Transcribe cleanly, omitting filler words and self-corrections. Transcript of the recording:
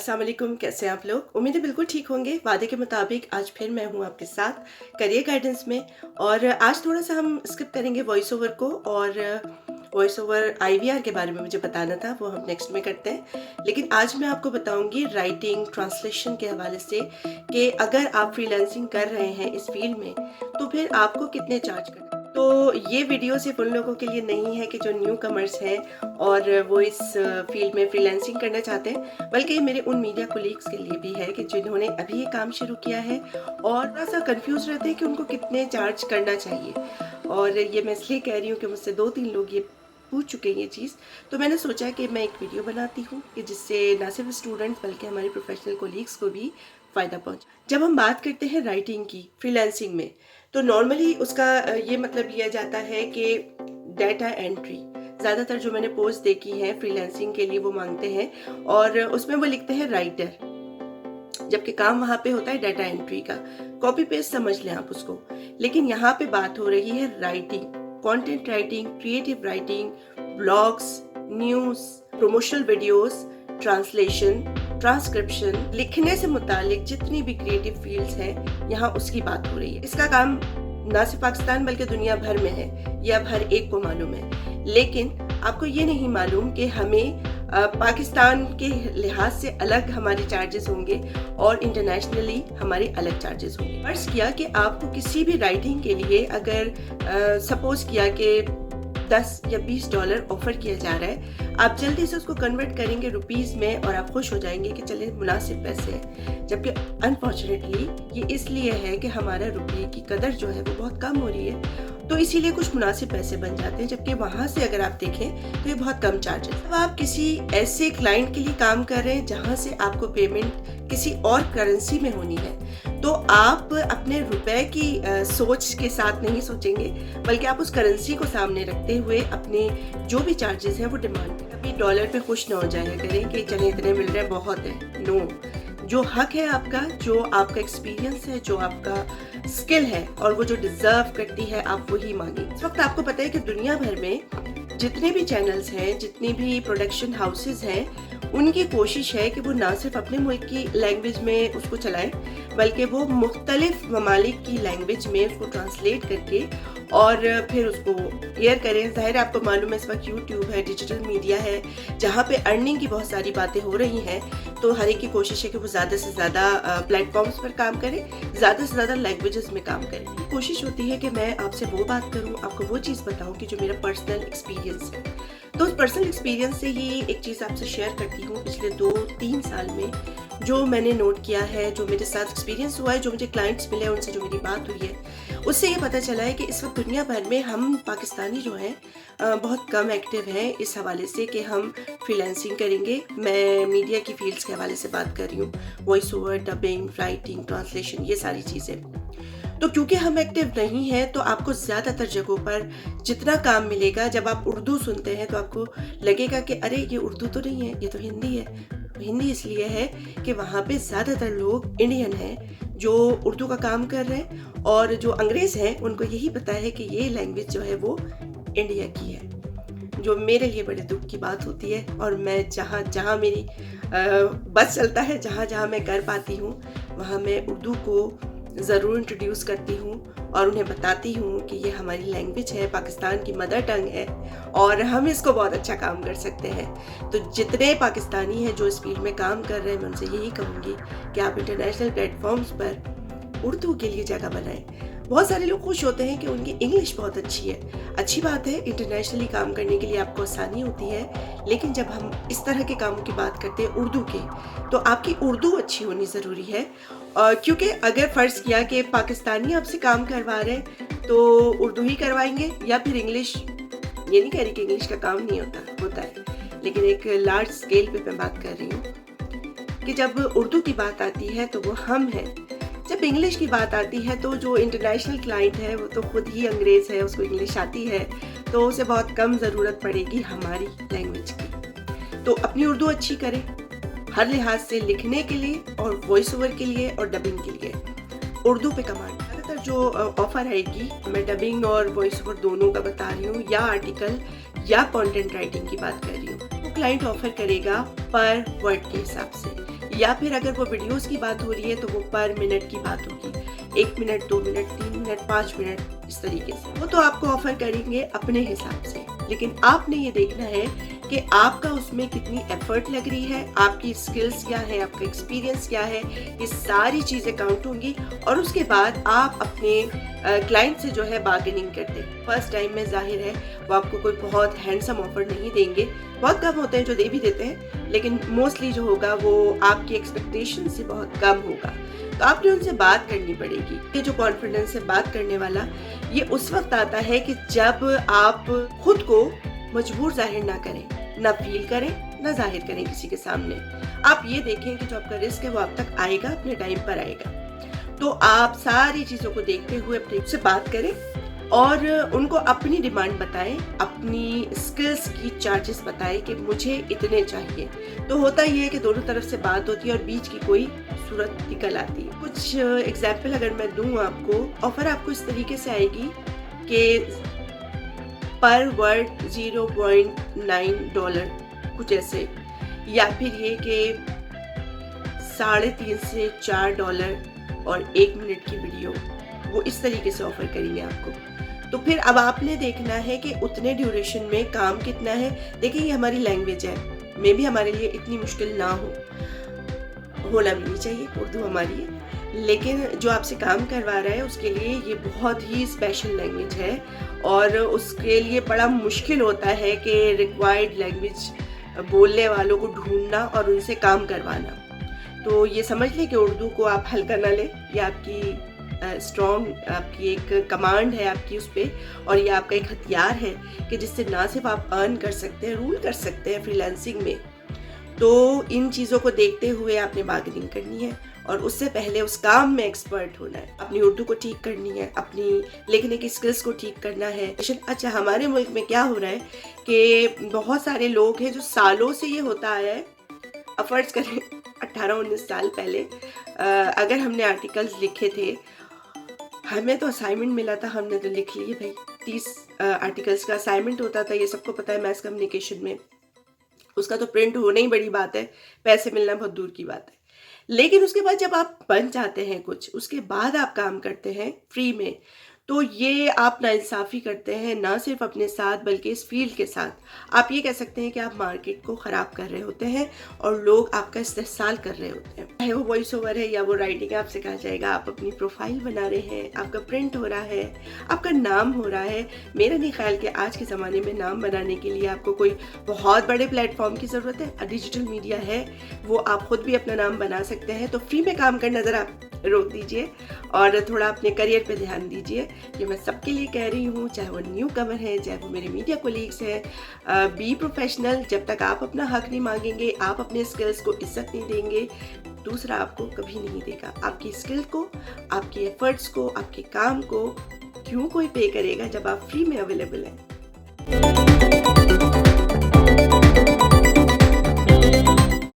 अस्सलाम वालेकुम, कैसे हैं आप लोग। उम्मीद है बिल्कुल ठीक होंगे। वादे के मुताबिक आज फिर मैं हूँ आपके साथ करियर गाइडेंस में। और आज थोड़ा सा हम स्किप करेंगे वॉइस ओवर को, और वॉइस ओवर IVR के बारे में मुझे बताना था, वो हम नेक्स्ट में करते हैं। लेकिन आज मैं आपको बताऊंगी राइटिंग ट्रांसलेशन के हवाले से कि अगर आप फ्रीलांसिंग कर रहे हैं इस फील्ड में तो फिर आपको कितने चार्ज करना। तो ये वीडियो सिर्फ उन लोगों के लिए नहीं है कि जो न्यू कमर्स हैं और वो इस फील्ड में फ्रीलांसिंग करना चाहते हैं, बल्कि ये मेरे उन मीडिया कोलीग्स के लिए भी है कि जिन्होंने अभी ये काम शुरू किया है और थोड़ा सा कंफ्यूज रहते हैं कि उनको कितने चार्ज करना चाहिए। और ये मैं इसलिए कह रही हूँ कि मुझसे 2-3 लोग ये पूछ चुके हैं ये चीज़, तो मैंने सोचा कि मैं एक वीडियो बनाती हूँ कि जिससे ना सिर्फ स्टूडेंट्स बल्कि हमारे प्रोफेशनल कोलीग्स को भी फ़ायदा पहुँचे। जब हम बात करते हैं राइटिंग की फ्रीलांसिंग में, तो नॉर्मली उसका ये मतलब लिया जाता है कि डाटा एंट्री। ज़्यादातर जो मैंने पोस्ट देखी है फ्रीलांसिंग के लिए वो मांगते हैं और उसमें वो लिखते हैं राइटर, जबकि काम वहाँ पे होता है डाटा एंट्री का। कॉपी पेस्ट समझ लें आप उसको। लेकिन यहाँ पे बात हो रही है writing, content writing, creative writing, blogs, news, promotional videos, translation, transcription, लिखने से मुतालिक जितनी भी क्रिएटिव फील्ड्स हैं यहाँ उसकी बात हो रही है। इसका काम ना सिर्फ पाकिस्तान बल्कि दुनिया भर में है, ये अब हर एक को मालूम है। लेकिन आपको ये नहीं मालूम कि हमें पाकिस्तान के लिहाज से अलग हमारे चार्जेस होंगे और इंटरनेशनली हमारे अलग चार्जेस होंगे। फर्ज किया कि आपको किसी भी राइटिंग के लिए अगर सपोज किया कि $10 या $20 ऑफर किया जा रहा है, आप जल्दी से उसको कन्वर्ट करेंगे रुपीस में और आप खुश हो जाएंगे कि चले मुनासिब पैसे हैं। जबकि अनफॉर्चुनेटली ये इसलिए है कि हमारा रुपये की कदर जो है वो बहुत कम हो रही है, तो इसीलिए कुछ मुनासिब पैसे बन जाते हैं। जबकि वहाँ से अगर आप देखें तो ये बहुत कम चार्ज है। अब आप किसी ऐसे क्लाइंट के लिए काम कर रहे हैं जहाँ से आपको पेमेंट किसी और करेंसी में होनी है, तो आप अपने रुपए की सोच के साथ नहीं सोचेंगे, बल्कि आप उस करेंसी को सामने रखते हुए अपने जो भी चार्जेस हैं वो डिमांड करें। कभी डॉलर पे खुश ना हो जाया करें कि चले इतने मिल रहे हैं बहुत है। नो, जो हक है आपका, जो आपका एक्सपीरियंस है, जो आपका स्किल है और वो जो डिजर्व करती है, आप वही मांगे। इस वक्त आपको पता है कि दुनिया भर में जितने भी चैनल्स हैं, जितने भी प्रोडक्शन हाउसेज हैं, उनकी कोशिश है कि वो ना सिर्फ अपने मुल्क की लैंग्वेज में उसको चलाएं, बल्कि वो मुख्तलिफ ममालिक की लैंग्वेज में उसको ट्रांसलेट करके और फिर उसको एयर करें। ज़ाहिर है आपको मालूम है इस वक्त यूट्यूब है, डिजिटल मीडिया है, जहाँ पे अर्निंग की बहुत सारी बातें हो रही हैं। तो हर एक की कोशिश है कि वो ज़्यादा से ज़्यादा प्लेटफॉर्म्स पर काम करें, ज़्यादा से ज़्यादा लैंग्वेजेस में काम करें। कोशिश होती है कि मैं आपसे वो बात करूँ, आपको वो चीज़ बताऊँ कि जो मेरा पर्सनल एक्सपीरियंस है। तो उस पर्सनल एक्सपीरियंस से ही एक चीज़ आपसे शेयर करती हूँ। पिछले 2-3 साल में जो मैंने नोट किया है, जो मेरे साथ एक्सपीरियंस हुआ है, जो मुझे क्लाइंट्स मिले, उनसे जो मेरी बात हुई है, उससे ये पता चला है कि इस वक्त दुनिया भर में हम पाकिस्तानी जो हैं बहुत कम एक्टिव हैं इस हवाले से कि हम फ्रीलांसिंग करेंगे। मैं मीडिया की फील्ड्स के हवाले से बात कर रही हूँ, voice over, dubbing, writing, translation, ये सारी चीज़ें। तो क्योंकि हम एक्टिव नहीं हैं तो आपको ज़्यादातर जगहों पर जितना काम मिलेगा, जब आप उर्दू सुनते हैं तो आपको लगेगा कि अरे ये उर्दू तो नहीं है, ये तो हिंदी है। तो हिंदी इसलिए है कि वहाँ पे ज़्यादातर लोग इंडियन हैं जो उर्दू का काम कर रहे हैं, और जो अंग्रेज़ हैं उनको यही पता है कि ये लैंग्वेज जो है वो इंडिया की है, जो मेरे लिए बड़े दुख की बात होती है। और मैं जहाँ जहाँ मेरी बस चलता है, जहाँ जहाँ मैं कर पाती हूँ, वहाँ मैं उर्दू को ज़रूर इंट्रोड्यूस करती हूँ और उन्हें बताती हूँ कि ये हमारी लैंग्वेज है, पाकिस्तान की मदर टंग है और हम इसको बहुत अच्छा काम कर सकते हैं। तो जितने पाकिस्तानी हैं जो इस फील्ड में काम कर रहे हैं, मैं उनसे यही कहूँगी कि आप इंटरनेशनल प्लेटफॉर्म्स पर उर्दू के लिए जगह बनाएं। बहुत सारे लोग खुश होते हैं कि उनकी इंग्लिश बहुत अच्छी है। अच्छी बात है, इंटरनेशनली काम करने के लिए आपको आसानी होती है, लेकिन जब हम इस तरह के कामों की बात करते हैं उर्दू के, तो आपकी उर्दू अच्छी होनी ज़रूरी है। क्योंकि अगर फ़र्ज़ किया कि पाकिस्तानी आपसे काम करवा रहे हैं तो उर्दू ही करवाएंगे या फिर इंग्लिश। ये नहीं कह रही कि इंग्लिश का काम नहीं होता है, लेकिन एक लार्ज स्केल पे मैं बात कर रही हूँ कि जब उर्दू की बात आती है तो वो हम हैं, जब इंग्लिश की बात आती है तो जो इंटरनेशनल क्लाइंट है वो तो खुद ही अंग्रेज़ है, उसको इंग्लिश आती है, तो उसे बहुत कम ज़रूरत पड़ेगी हमारी लैंग्वेज की। तो अपनी उर्दू अच्छी करें हर लिहाज से, लिखने के लिए और वॉइस ओवर के लिए और डबिंग के लिए उर्दू पे कमांड। ज़्यादातर जो ऑफ़र आएगी, मैं डबिंग और वॉइस ओवर दोनों का बता रही हूँ, या आर्टिकल या कंटेंट राइटिंग की बात कर रही हूँ, वो क्लाइंट ऑफ़र करेगा पर वर्ड के हिसाब से। या फिर अगर वो वीडियोस की बात हो रही है तो वो पर मिनट की बात होगी, 1 मिनट, 2 मिनट, 3 मिनट, 5 मिनट, इस तरीके से। वो तो आपको ऑफर करेंगे अपने हिसाब से, लेकिन आपने ये देखना है कि आपका उसमें कितनी एफर्ट लग रही है, आपकी स्किल्स क्या है, आपका एक्सपीरियंस क्या है, ये सारी चीज़ें काउंट होंगी। और उसके बाद आप अपने क्लाइंट से जो है बार्गेनिंग करते हैं। फर्स्ट टाइम में जाहिर है वो आपको कोई बहुत हैंडसम ऑफर नहीं देंगे, बहुत कम होते हैं जो दे भी देते हैं, लेकिन मोस्टली जो होगा वो आपकी एक्सपेक्टेशन से बहुत कम होगा। तो आपने उनसे बात करनी पड़ेगी। ये जो कॉन्फिडेंस से बात करने वाला, ये उस वक्त आता है कि जब आप खुद को मजबूर जाहिर ना करें, ना फील करें, ना जाहिर करें किसी के सामने। आप ये देखें कि जो आपका रिस्क है वो आप तक आएगा, अपने टाइम पर आएगा। तो आप सारी चीज़ों को देखते हुए अपने से बात करें और उनको अपनी डिमांड बताएं, अपनी स्किल्स की चार्जेस बताएं कि मुझे इतने चाहिए। तो होता ये है कि दोनों तरफ से बात होती है और बीच की कोई सूरत निकल आती है। कुछ एग्जाम्पल अगर मैं दूं आपको, ऑफर आपको इस तरीके से आएगी कि पर वर्ड $0.9 कुछ ऐसे, या फिर ये कि $3.5 से $4 और 1 मिनट की वीडियो, वो इस तरीके से ऑफर करेंगे आपको। तो फिर अब आपने देखना है कि उतने ड्यूरेशन में काम कितना है। देखिए ये हमारी लैंग्वेज है, मे भी हमारे लिए इतनी मुश्किल ना हो, होना भी नहीं चाहिए, उर्दू हमारी है, लेकिन जो आपसे काम करवा रहा है उसके लिए ये बहुत ही स्पेशल लैंग्वेज है और उसके लिए बड़ा मुश्किल होता है कि रिक्वायर्ड लैंग्वेज बोलने वालों को ढूंढना और उनसे काम करवाना। तो ये समझ लें कि उर्दू को आप हल्का ना लें, ये आपकी स्ट्रॉन्ग आपकी एक कमांड है आपकी उस पर, और ये आपका एक हथियार है कि जिससे ना सिर्फ आप अर्न कर सकते हैं, रूल कर सकते हैं फ्रीलांसिंग में। तो इन चीज़ों को देखते हुए आपने बार्गेनिंग करनी है और उससे पहले उस काम में एक्सपर्ट होना है। अपनी उर्दू को ठीक करनी है, अपनी लिखने की स्किल्स को ठीक करना है। अच्छा, हमारे मुल्क में क्या हो रहा है कि बहुत सारे लोग हैं जो सालों से ये होता आया है, अफर्ज करें 18-19 साल पहले अगर हमने आर्टिकल्स लिखे थे, हमें तो असाइनमेंट मिला था, हमने तो लिख लिए भाई। 30 आर्टिकल्स का असाइनमेंट होता था, ये सबको पता है मैस कम्युनिकेशन में। उसका तो प्रिंट होना ही बड़ी बात है, पैसे मिलना बहुत दूर की बात है। लेकिन उसके बाद जब आप बन जाते हैं कुछ, उसके बाद आप काम करते हैं फ्री में, तो ये आप नाइंसाफ़ी करते हैं, ना सिर्फ अपने साथ बल्कि इस फील्ड के साथ। आप ये कह सकते हैं कि आप मार्केट को ख़राब कर रहे होते हैं और लोग आपका इस्तेहसाल कर रहे होते हैं। चाहे वो वॉइस ओवर है या वो राइटिंग, आपसे कहा जाएगा आप अपनी प्रोफाइल बना रहे हैं, आपका प्रिंट हो रहा है, आपका नाम हो रहा है। मेरा नहीं ख्याल कि आज के ज़माने में नाम बनाने के लिए आपको कोई बहुत बड़े प्लेटफॉर्म की ज़रूरत है। डिजिटल मीडिया है, वो आप खुद भी अपना नाम बना सकते हैं। तो फ्री में काम करना ज़रा रोक दीजिए और थोड़ा अपने करियर पे ध्यान दीजिए। ये मैं सबके लिए कह रही हूँ, चाहे वो न्यू कमर है, चाहे वो मेरे मीडिया कोलीग्स हैं। Be professional. जब तक आप अपना हक नहीं मांगेंगे, आप अपने स्किल्स को इज्जत नहीं देंगे, दूसरा आपको कभी नहीं देगा। आपकी स्किल को, आपकी एफर्ट्स को, आपके काम को क्यों कोई पे करेगा जब आप फ्री में अवेलेबल हैं।